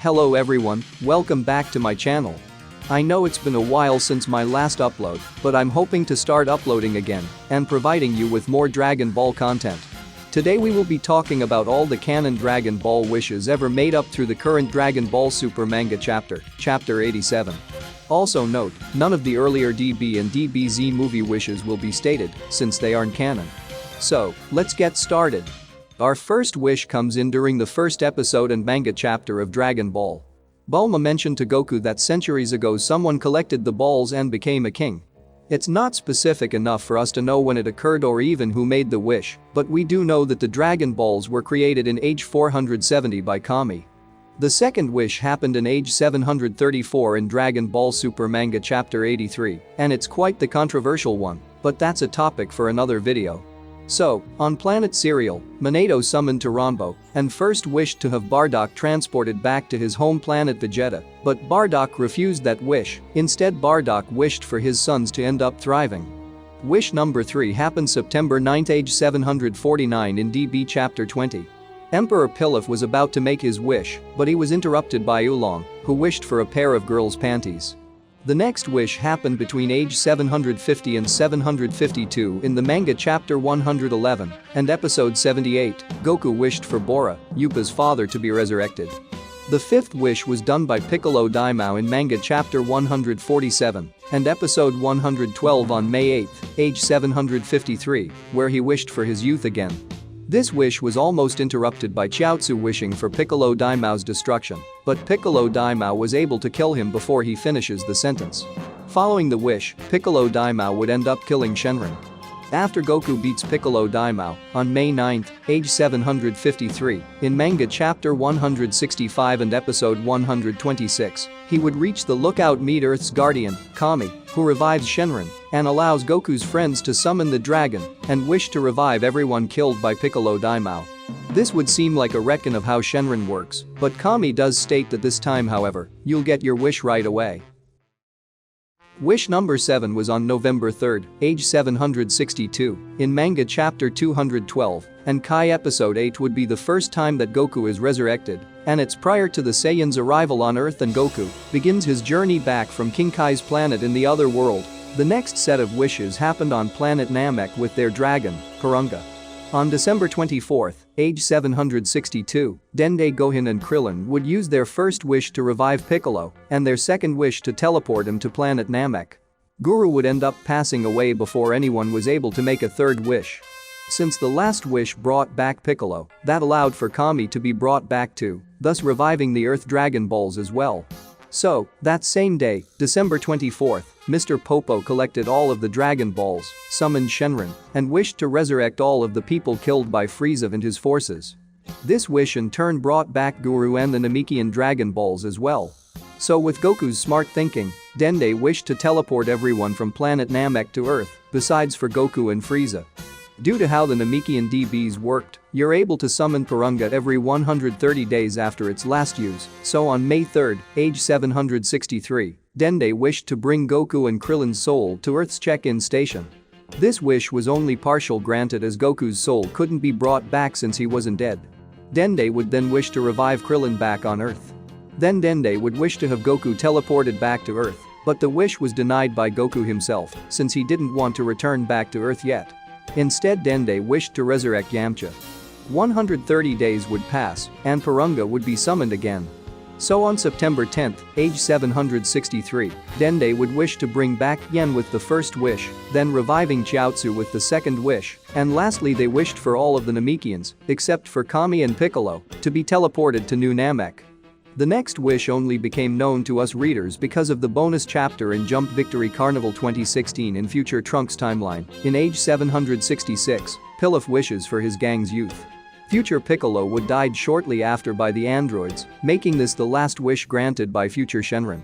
Hello everyone, welcome back to my channel. I know it's been a while since my last upload, but I'm hoping to start uploading again and providing you with more Dragon Ball content. Today we will be talking about all the canon Dragon Ball wishes ever made up through the current Dragon Ball Super manga chapter 87. Also note, none of the earlier DB and DBZ movie wishes will be stated since they aren't canon. So, let's get started. Our first wish comes in during the first episode and manga chapter of Dragon Ball. Bulma mentioned to Goku that centuries ago someone collected the balls and became a king. It's not specific enough for us to know when it occurred or even who made the wish, but we do know that the Dragon Balls were created in age 470 by Kami. The second wish happened in age 734 in Dragon Ball Super manga chapter 83, and it's quite the controversial one, but that's a topic for another video. So, on planet Cereal, Minato summoned Taranbo and first wished to have Bardock transported back to his home planet Vegeta, but Bardock refused that wish. Instead, Bardock wished for his sons to end up thriving. Wish number 3 happened September 9, age 749 in DB chapter 20. Emperor Pilaf was about to make his wish, but he was interrupted by Oolong, who wished for a pair of girls' panties. The next wish happened between age 750 and 752 in the manga chapter 111 and episode 78. Goku wished for Bora, Yupa's father, to be resurrected. The fifth wish was done by Piccolo Daimao in manga chapter 147 and episode 112 on May 8, age 753, where he wished for his youth again. This wish was almost interrupted by Chiaotzu wishing for Piccolo Daimao's destruction, but Piccolo Daimao was able to kill him before he finishes the sentence. Following the wish, Piccolo Daimao would end up killing Shenron. After Goku beats Piccolo Daimao on May 9, age 753, in manga chapter 165 and episode 126, he would reach the lookout meet Earth's guardian, Kami, who revives Shenron and allows Goku's friends to summon the dragon and wish to revive everyone killed by Piccolo Daimao. This would seem like a reckon of how Shenron works, but Kami does state that this time, however, you'll get your wish right away. Wish number 7 was on November 3, age 762, in manga chapter 212, and Kai episode 8 would be the first time that Goku is resurrected, and it's prior to the Saiyan's arrival on Earth, and Goku begins his journey back from King Kai's planet in the other world. The next set of wishes happened on planet Namek with their dragon, Porunga. On December 24, age 762, Dende, Gohan and Krillin would use their first wish to revive Piccolo and their second wish to teleport him to planet Namek. Guru would end up passing away before anyone was able to make a third wish. Since the last wish brought back Piccolo, that allowed for Kami to be brought back too, thus reviving the Earth Dragon Balls as well. So, that same day, December 24, Mr. Popo collected all of the Dragon Balls, summoned Shenron, and wished to resurrect all of the people killed by Frieza and his forces. This wish in turn brought back Guru and the Namekian Dragon Balls as well. So with Goku's smart thinking, Dende wished to teleport everyone from planet Namek to Earth, besides for Goku and Frieza. Due to how the Namekian DBs worked, you're able to summon Porunga every 130 days after its last use, so on May 3, age 763, Dende wished to bring Goku and Krillin's soul to Earth's check-in station. This wish was only partial granted as Goku's soul couldn't be brought back since he wasn't dead. Dende would then wish to revive Krillin back on Earth. Then Dende would wish to have Goku teleported back to Earth, but the wish was denied by Goku himself since he didn't want to return back to Earth yet. Instead, Dende wished to resurrect Yamcha. 130 days would pass, and Porunga would be summoned again. So on September 10, age 763, Dende would wish to bring back Yen with the first wish, then reviving Chiaotzu with the second wish, and lastly they wished for all of the Namekians, except for Kami and Piccolo, to be teleported to New Namek. The next wish only became known to us readers because of the bonus chapter in Jump Victory Carnival 2016 in Future Trunks timeline. In age 766, Pilaf wishes for his gang's youth. Future Piccolo would died shortly after by the androids, making this the last wish granted by future Shenron.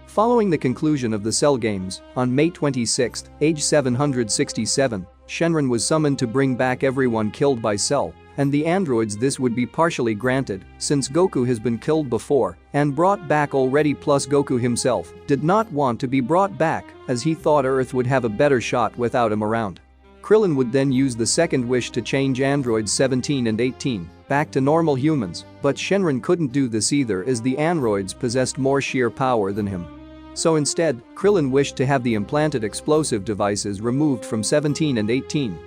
Following the conclusion of the Cell games, on May 26, age 767, Shenron was summoned to bring back everyone killed by Cell, and the androids. This would be partially granted since Goku has been killed before and brought back already, plus Goku himself did not want to be brought back as he thought Earth would have a better shot without him around. Krillin would then use the second wish to change androids 17 and 18 back to normal humans, but Shenron couldn't do this either as the androids possessed more sheer power than him. So instead, Krillin wished to have the implanted explosive devices removed from 17 and 18.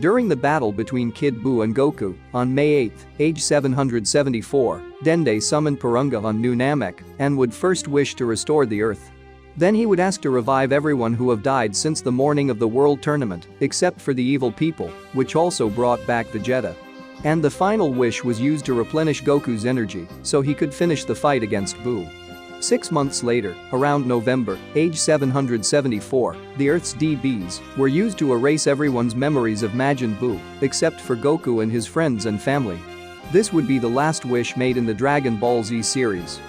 During the battle between Kid Buu and Goku, on May 8, age 774, Dende summoned Porunga on New Namek and would first wish to restore the Earth. Then he would ask to revive everyone who have died since the morning of the World Tournament, except for the evil people, which also brought back Vegeta. And the final wish was used to replenish Goku's energy so he could finish the fight against Buu. 6 months later, around November, age 774, the Earth's DBs were used to erase everyone's memories of Majin Buu, except for Goku and his friends and family. This would be the last wish made in the Dragon Ball Z series.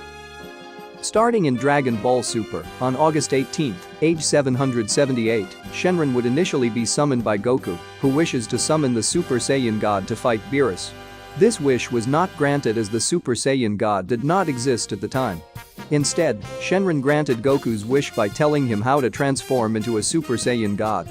Starting in Dragon Ball Super, on August 18, age 778, Shenron would initially be summoned by Goku, who wishes to summon the Super Saiyan God to fight Beerus. This wish was not granted as the Super Saiyan God did not exist at the time. Instead, Shenron granted Goku's wish by telling him how to transform into a Super Saiyan God.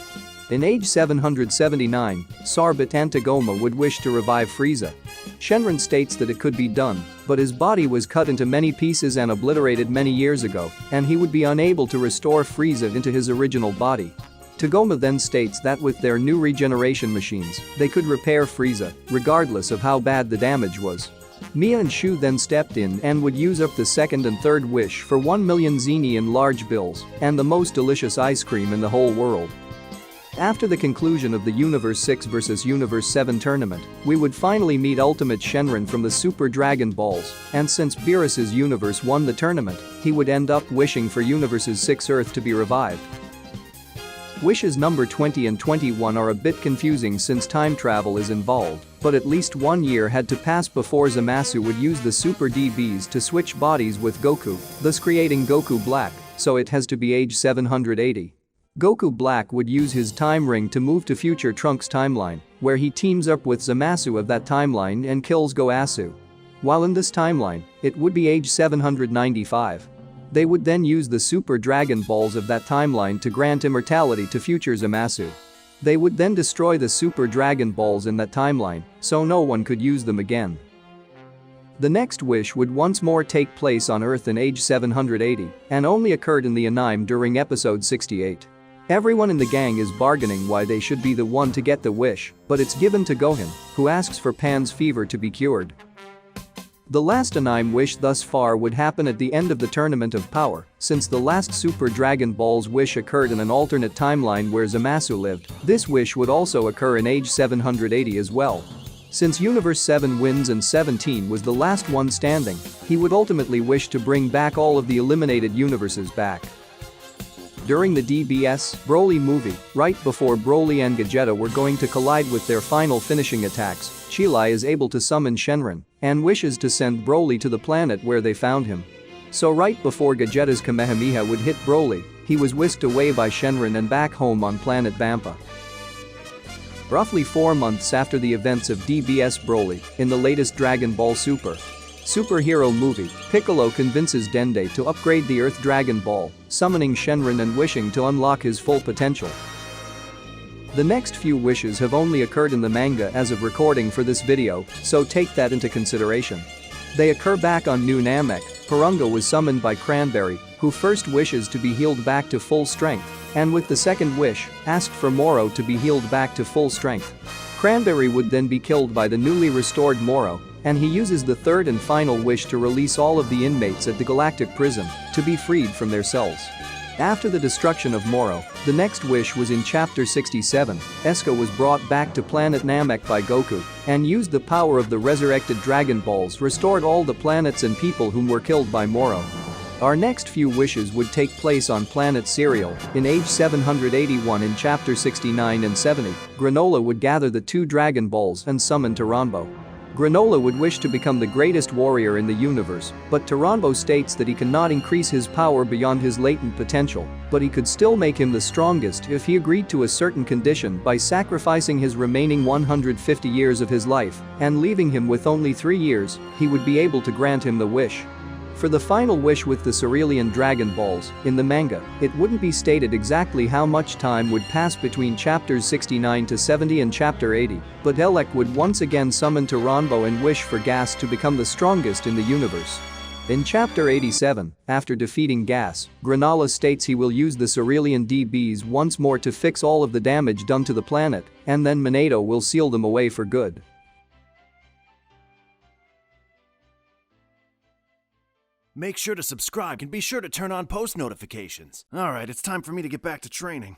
In age 779, Sarbit and Tagoma would wish to revive Frieza. Shenron states that it could be done, but his body was cut into many pieces and obliterated many years ago, and he would be unable to restore Frieza into his original body. Tagoma then states that with their new regeneration machines, they could repair Frieza, regardless of how bad the damage was. Mia and Shu then stepped in and would use up the second and third wish for 1 million zeni in large bills and the most delicious ice cream in the whole world. After the conclusion of the Universe 6 vs Universe 7 tournament, we would finally meet Ultimate Shenron from the Super Dragon Balls, and since Beerus's universe won the tournament, he would end up wishing for Universe's 6 Earth to be revived. Wishes number 20 and 21 are a bit confusing since time travel is involved, but at least 1 year had to pass before Zamasu would use the Super DBs to switch bodies with Goku, thus creating Goku Black, so it has to be age 780. Goku Black would use his time ring to move to future Trunks' timeline, where he teams up with Zamasu of that timeline and kills Goasu. While in this timeline, it would be age 795. They would then use the Super Dragon Balls of that timeline to grant immortality to future Zamasu. They would then destroy the Super Dragon Balls in that timeline, so no one could use them again. The next wish would once more take place on Earth in age 780 and only occurred in the anime during episode 68. Everyone in the gang is bargaining why they should be the one to get the wish, but it's given to Gohan, who asks for Pan's fever to be cured. The last anime wish thus far would happen at the end of the Tournament of Power, since the last Super Dragon Ball's wish occurred in an alternate timeline where Zamasu lived. This wish would also occur in age 780 as well. Since Universe 7 wins and 17 was the last one standing, he would ultimately wish to bring back all of the eliminated universes back. During the DBS Broly movie, right before Broly and Gogeta were going to collide with their final finishing attacks, Chilai is able to summon Shenron and wishes to send Broly to the planet where they found him. So right before Gogeta's Kamehameha would hit Broly, he was whisked away by Shenron and back home on planet Vampa. Roughly 4 months after the events of DBS Broly, in the latest Dragon Ball Super superhero movie, Piccolo convinces Dende to upgrade the Earth Dragon Ball, summoning Shenron and wishing to unlock his full potential. The next few wishes have only occurred in the manga as of recording for this video, so take that into consideration. They occur back on New Namek. Porunga was summoned by Cranberry, who first wishes to be healed back to full strength, and with the second wish, asked for Moro to be healed back to full strength. Cranberry would then be killed by the newly restored Moro, and he uses the third and final wish to release all of the inmates at the Galactic Prison to be freed from their cells. After the destruction of Moro, the next wish was in Chapter 67. Eska was brought back to planet Namek by Goku and used the power of the resurrected Dragon Balls restored all the planets and people whom were killed by Moro. Our next few wishes would take place on planet Cereal in age 781 in Chapter 69 and 70. Granola would gather the 2 Dragon Balls and summon Taranbo. Granola would wish to become the greatest warrior in the universe, but Taranbo states that he cannot increase his power beyond his latent potential, but he could still make him the strongest if he agreed to a certain condition by sacrificing his remaining 150 years of his life and leaving him with only 3 years. He would be able to grant him the wish. For the final wish with the Cerulean Dragon Balls, in the manga, it wouldn't be stated exactly how much time would pass between chapters 69 to 70 and chapter 80, but Elec would once again summon Taranbo and wish for Gas to become the strongest in the universe. In chapter 87, after defeating Gas, Granola states he will use the Cerulean DBs once more to fix all of the damage done to the planet, and then Minato will seal them away for good. Make sure to subscribe and be sure to turn on post notifications. Alright, it's time for me to get back to training.